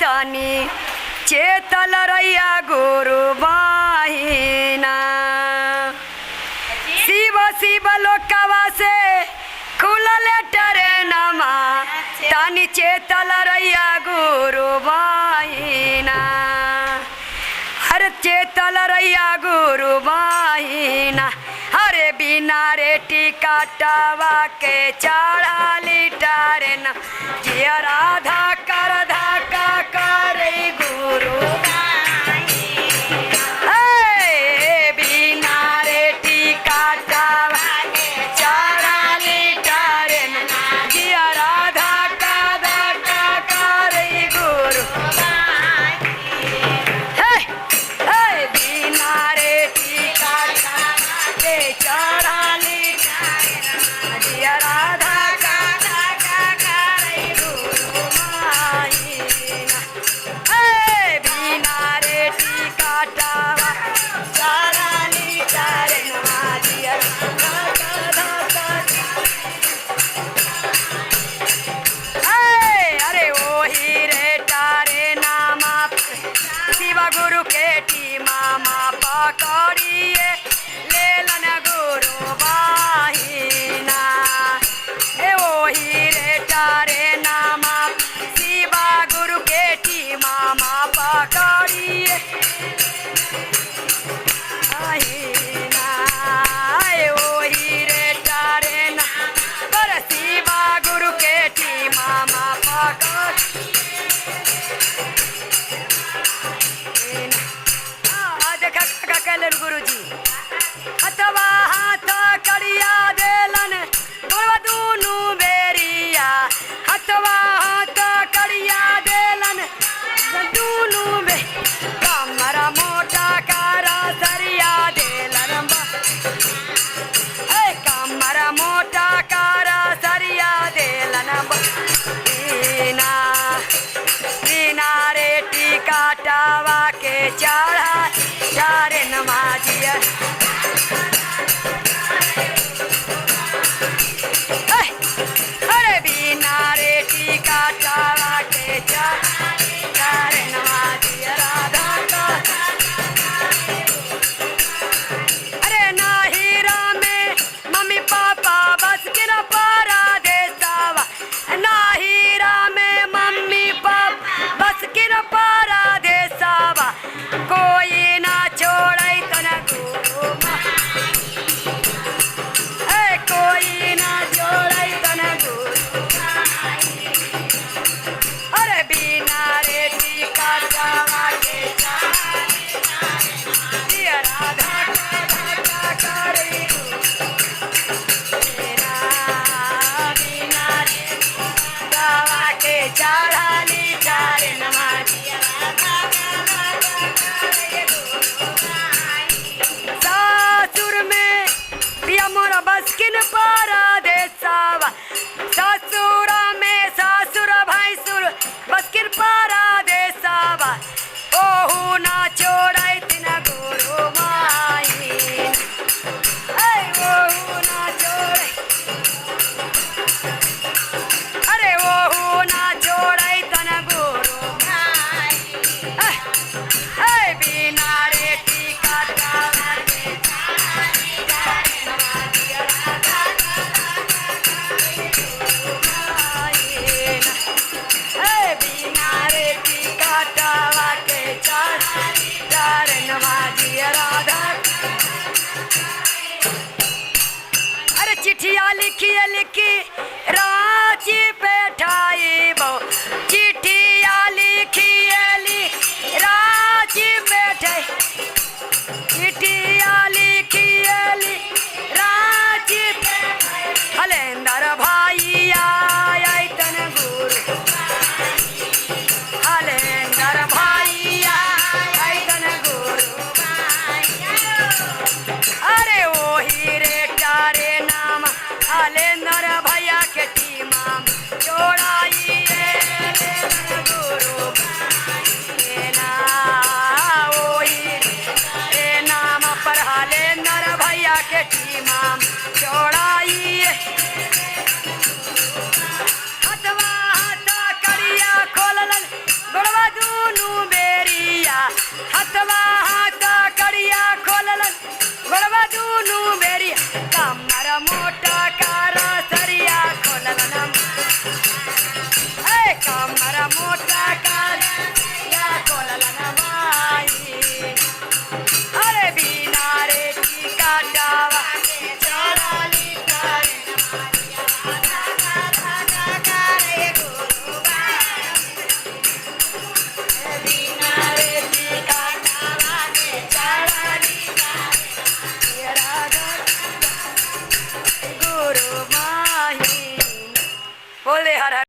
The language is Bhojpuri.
तनी चेतल रैया गुरु बहिना। शिव शिव लोकवा से खुलल ट्रेनमा तनी चेतल रैया गुरु बहिना। हर चेतल रैया गुरु बहिना। अरे बिना रे टिकटवा के चढ़ाली ट्रेन जिया राधा कर धक्का करे गुरु बहिना। बिना रे टिकटवा के चढ़ाली ट्रेन जिया राधा का धक्का करे गुरु बहिना। बिना रे टिकटवा के चढ़ाली जिया राधा का धक्का करे गुरु बहिना। बिना रे टिकटवा चढ़ाली ट्रेन जिया राधा का धक्का। अरे ओही रे तारे नामा शिव गुरु के टी मामा पकड़िए लेलन गुरु बहिना। ओही रे तारे नामा शिव गुरु के टी मामा पकड़िए बहिना। ओही रे तारे नामा शिव गुरु के टी मामा पकड़ गुरु जी हथवा हाथ करिया देलन गुरु दूनु बेरिया। हथवा हाथ करिया देलन दूनु बे कमरा मोटा कारा सरिया देलन। कमरा मोटा कारा सरिया देलन बिना बिना रे टिकटवा के चढ़ा ट्रेन जिया। अरे बिना रे टिकटवा के ट्रेन जिया राधा का। अरे नाहिरा में मम्मी पापा बस के न पारा देसावा। नाहिरा में मम्मी पापा बस के न पारा देसावा। कोई ना छोड़े तन गुरु कोई ना छोड़े तन गुरु। अरे बिना रे टिकटवा के जिया राधा का करे बिना बिना रे टिकटवा के चढ़ाली ट्रेन जिया राधा सासुर में पिया मोरा बसकिन पारा देसावा। ससुर में सासुर भाईसुर बसकिन पारा देसावा। ओहू ना छोड़े तिन गुरु बहिना। ओहू ना छोड़े अरे ओहू ना छोड़े तन गुरु बहिना। बिना रे टिकटवा के बिना रे टिकटवा के ट्रेन जिया राधा। अरे चिट्ठिया लिखिए लिखी रांची पे ठाई बो। चिट्ठिया लिखिए रांची पे ठाई। चिट्ठिया लिखिए रांची पे हलेंदर भाईया तन गुरु। हलेंदर भाईया तन गुरु। अरे ओही रे तारे नाम हलेंदर भैया के टी टाटा